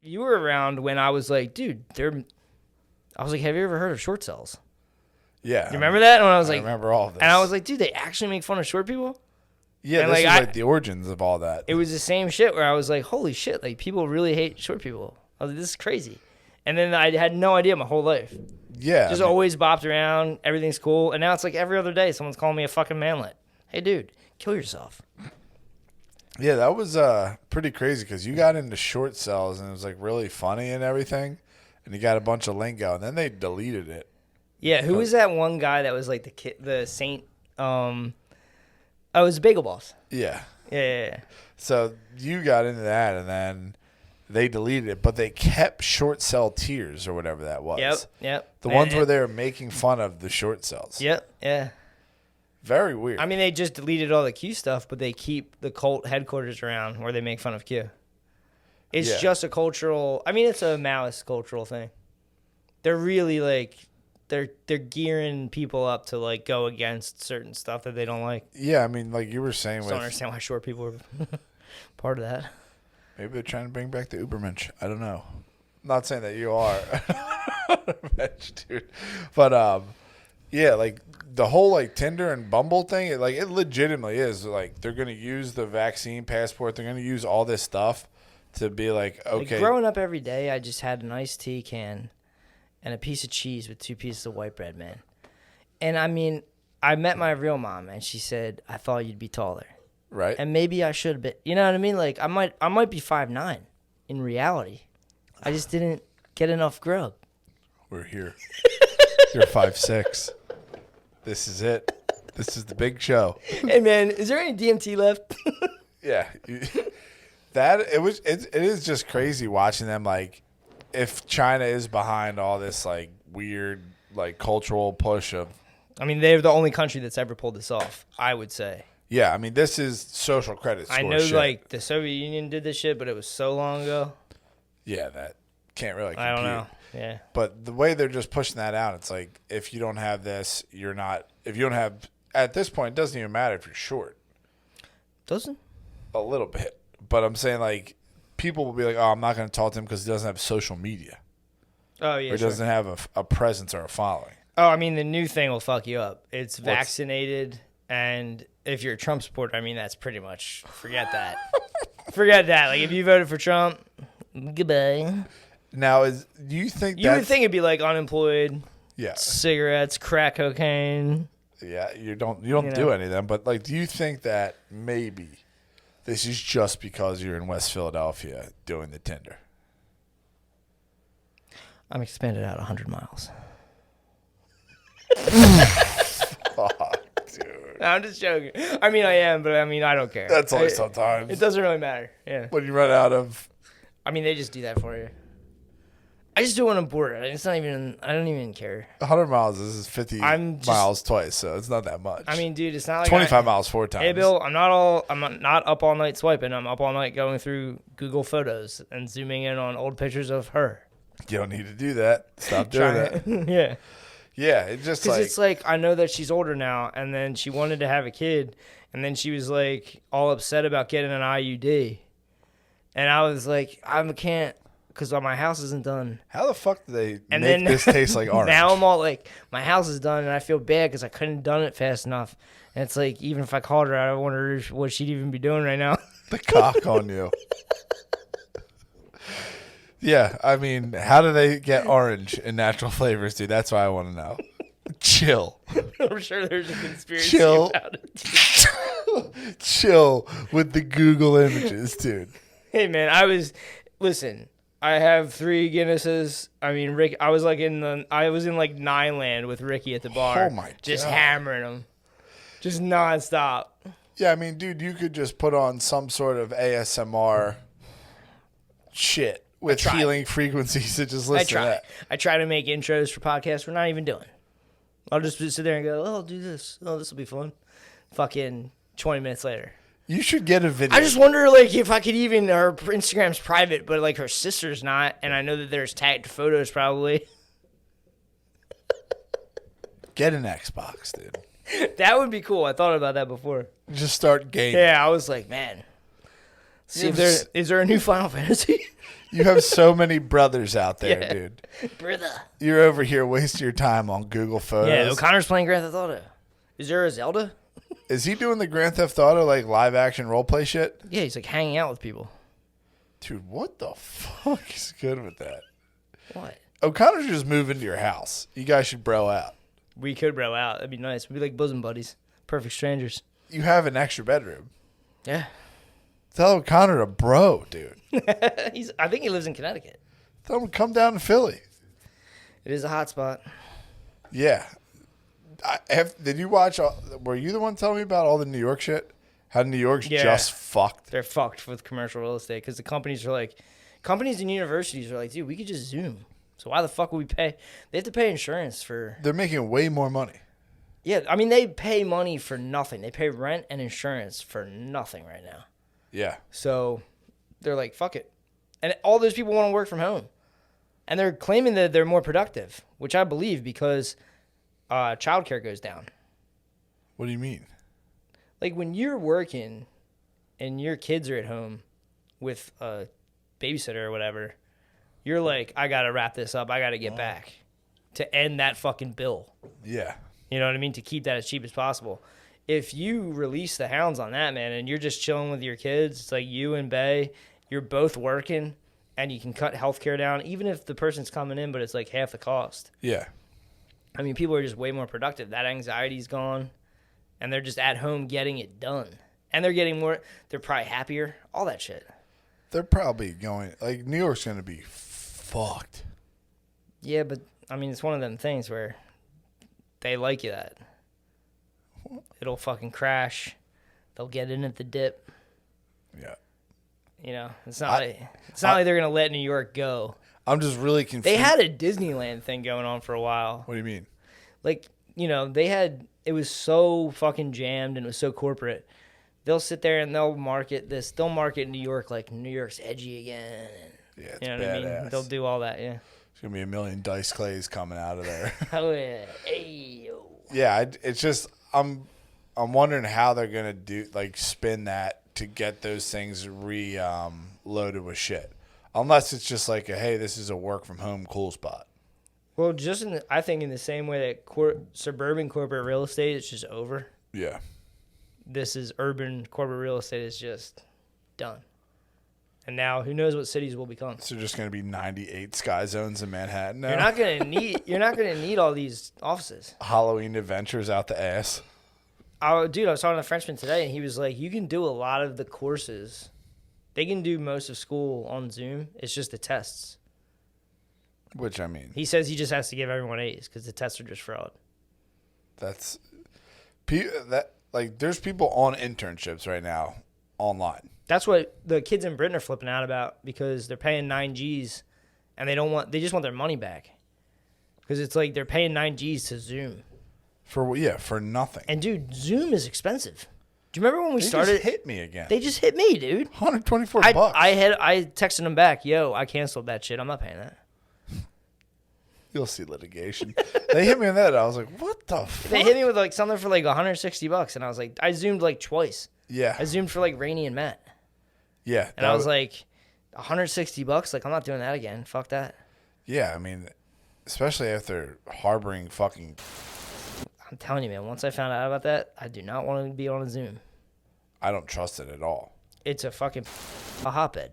you were around when I was like, dude, I was like, have you ever heard of Shortcels? Yeah. You remember that? And I remember all of this. And I was like, dude, they actually make fun of short people? Yeah, and this is like the origins of all that. It was the same shit where I was like, holy shit, like people really hate short people. I was like, this is crazy. And then I had no idea my whole life. Yeah. Just always bopped around. Everything's cool. And now it's like every other day someone's calling me a fucking manlet. Hey, dude, kill yourself. Yeah, that was pretty crazy because you got into Shortcels and it was like really funny and everything, and you got a bunch of lingo, and then they deleted it. Yeah, who was that one guy that was like the saint? Oh, it was Bagel Boss. Yeah. Yeah. So you got into that, and then they deleted it, but they kept Shortcel tiers or whatever that was. Yep. The ones where they were making fun of the Shortcels. Yep. Yeah. Very weird. I mean, they just deleted all the Q stuff, but they keep the cult headquarters around where they make fun of Q. It's just a cultural. I mean, it's a Maoist cultural thing. They're really like they're gearing people up to like go against certain stuff that they don't like. Yeah, I mean, like you were saying, I don't understand why short people are part of that. Maybe they're trying to bring back the Ubermensch. I don't know. I'm not saying that you are, dude. But yeah, like the whole like Tinder and Bumble thing, it legitimately is like they're gonna use the vaccine passport. They're gonna use all this stuff to be like, okay. Like growing up every day, I just had an iced tea can and a piece of cheese with 2 pieces of white bread, man. And I mean, I met my real mom, and she said, "I thought you'd be taller." Right. And maybe I should have been. You know what I mean? Like I might be 5'9" in reality. I just didn't get enough grub. We're here. You're 5'6". This is it. This is the big show. Hey man, is there any DMT left? Yeah. It is just crazy watching them, like, if China is behind all this like weird like cultural push of. I mean, they're the only country that's ever pulled this off, I would say. Yeah, I mean, this is social credit score I know, shit. like, the Soviet Union did this shit, but it was so long ago. Yeah, that can't really compete. I don't know. Yeah. But the way they're just pushing that out, it's like, if you don't have this, you're not. If you don't have, at this point, it doesn't even matter if you're short. Doesn't? A little bit. But I'm saying, like, people will be like, oh, I'm not going to talk to him because he doesn't have social media. Oh, yeah, Or he doesn't have a presence or a following. Oh, I mean, the new thing will fuck you up. It's vaccinated, and if you're a Trump supporter, I mean, that's pretty much, forget that. Forget that. Like, if you voted for Trump, goodbye. Now, do you think You would think it'd be, like, unemployed, yeah, cigarettes, crack cocaine. Yeah, you don't do any of them. But, like, do you think that maybe this is just because you're in West Philadelphia doing the Tinder? I'm expanded out 100 miles. Fuck, dude. No, I'm just joking. I mean, I am, but I mean, I don't care. That's only sometimes. It doesn't really matter. Yeah. When you run out of. I mean, they just do that for you. I just do it when I'm bored. It's not even. I don't even care. 100 miles. This is 50 miles twice, so it's not that much. I mean, dude, it's not like 25 miles 4 times. Hey, Bill, I'm not up all night swiping. I'm up all night going through Google Photos and zooming in on old pictures of her. You don't need to do that. Stop doing that. Yeah. Yeah, it's just like. Because it's like, I know that she's older now, and then she wanted to have a kid, and then she was like all upset about getting an IUD. And I was like, I can't, because my house isn't done. How the fuck do they make this taste like orange? Now I'm all like, my house is done, and I feel bad because I couldn't have done it fast enough. And it's like, even if I called her, I wonder what she'd even be doing right now. The cock on you. Yeah, I mean, how do they get orange and natural flavors, dude? That's what I want to know. Chill. I'm sure there's a conspiracy about it. Chill with the Google images, dude. Hey, man, listen, I have 3 Guinnesses. I mean, Rick, I was in like 9 land with Ricky at the bar. Oh, my God. Just hammering them. Just nonstop. Yeah, I mean, dude, you could just put on some sort of ASMR shit with healing frequencies to just listen to that. I try to make intros for podcasts we're not even doing. I'll just sit there and go, oh, I'll do this. Oh, this will be fun. Fucking 20 minutes later. You should get a video. I just wonder, like, if I could even, her Instagram's private, but, like, her sister's not, and I know that there's tagged photos probably. Get an Xbox, dude. That would be cool. I thought about that before. Just start gaming. Yeah, I was like, man. See if is there a new Final Fantasy? You have so many brothers out there, Yeah. dude. Brother. You're over here wasting your time on Google Photos. Yeah, O'Connor's playing Grand Theft Auto. Is there a Zelda? Is he doing the Grand Theft Auto like live action role play shit? Yeah, he's like hanging out with people. Dude, what the fuck is good with that? What? O'Connor's just moving to your house. You guys should bro out. We could bro out. That'd be nice. We'd be like bosom buddies. Perfect strangers. You have an extra bedroom. Yeah. Tell O'Connor to bro, dude. I think he lives in Connecticut. Tell him to come down to Philly. It is a hot spot. Yeah. Did you watch? Were you the one telling me about all the New York shit? How New York's just fucked. They're fucked with commercial real estate because the companies and universities are like, dude, we could just Zoom. So why the fuck would we pay? They have to pay insurance for. They're making way more money. Yeah, I mean, they pay money for nothing. They pay rent and insurance for nothing right now. Yeah. So they're like, fuck it. And all those people want to work from home. And they're claiming that they're more productive, which I believe because childcare goes down. What do you mean? Like when you're working and your kids are at home with a babysitter or whatever, you're like, I got to wrap this up. I got to get back to end that fucking bill. Yeah. You know what I mean? To keep that as cheap as possible. If you release the hounds on that, man, and you're just chilling with your kids, it's like you and Bay, you're both working, and you can cut healthcare down, even if the person's coming in, but it's like half the cost. Yeah. I mean, people are just way more productive. That anxiety's gone, and they're just at home getting it done. And they're getting more, they're probably happier, all that shit. They're probably going, like, New York's going to be fucked. Yeah, but, I mean, it's one of them things where they like you that. It'll fucking crash. They'll get in at the dip. Yeah. You know, it's not like they're going to let New York go. I'm just really confused. They had a Disneyland thing going on for a while. What do you mean? Like, you know, it was so fucking jammed and it was so corporate. They'll sit there and they'll market this. They'll market New York like New York's edgy again. Yeah, it's you know badass. what I mean? They'll do all that, yeah. There's going to be a million Dice Clays coming out of there. Oh, yeah. Hey, yo. Yeah, it's just I'm wondering how they're gonna spin that to get those things loaded with shit. Unless it's just like hey, this is a work from home cool spot. Well, I think in the same way that suburban corporate real estate is just over. Yeah. This is urban corporate real estate is just done. And now who knows what cities will become. So just gonna be 98 sky zones in Manhattan now. You're not gonna need all these offices. Halloween adventures out the ass. Dude, I was talking to a Frenchman today, and he was like, you can do a lot of the courses. They can do most of school on Zoom. It's just the tests. Which, I mean. He says he just has to give everyone A's because the tests are just fraud. There's people on internships right now online. That's what the kids in Britain are flipping out about because they're paying 9Gs, and they just want their money back. Because it's like they're paying 9Gs to Zoom. For nothing. And dude, Zoom is expensive. Do you remember when we started? They just hit me again. They just hit me, dude. $124. I texted them back, yo, I canceled that shit. I'm not paying that. You'll see litigation. They hit me on that. I was like, what the fuck? They hit me with like something for like $160, and I was like, I Zoomed like twice. Yeah. I Zoomed for like Rainey and Matt. Yeah. And I was like, $160? Like, I'm not doing that again. Fuck that. Yeah, I mean, especially if they're harboring fucking. I'm telling you, man, once I found out about that, I do not want to be on a Zoom. I don't trust it at all. It's a hotbed.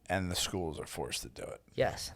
And the schools are forced to do it. Yes.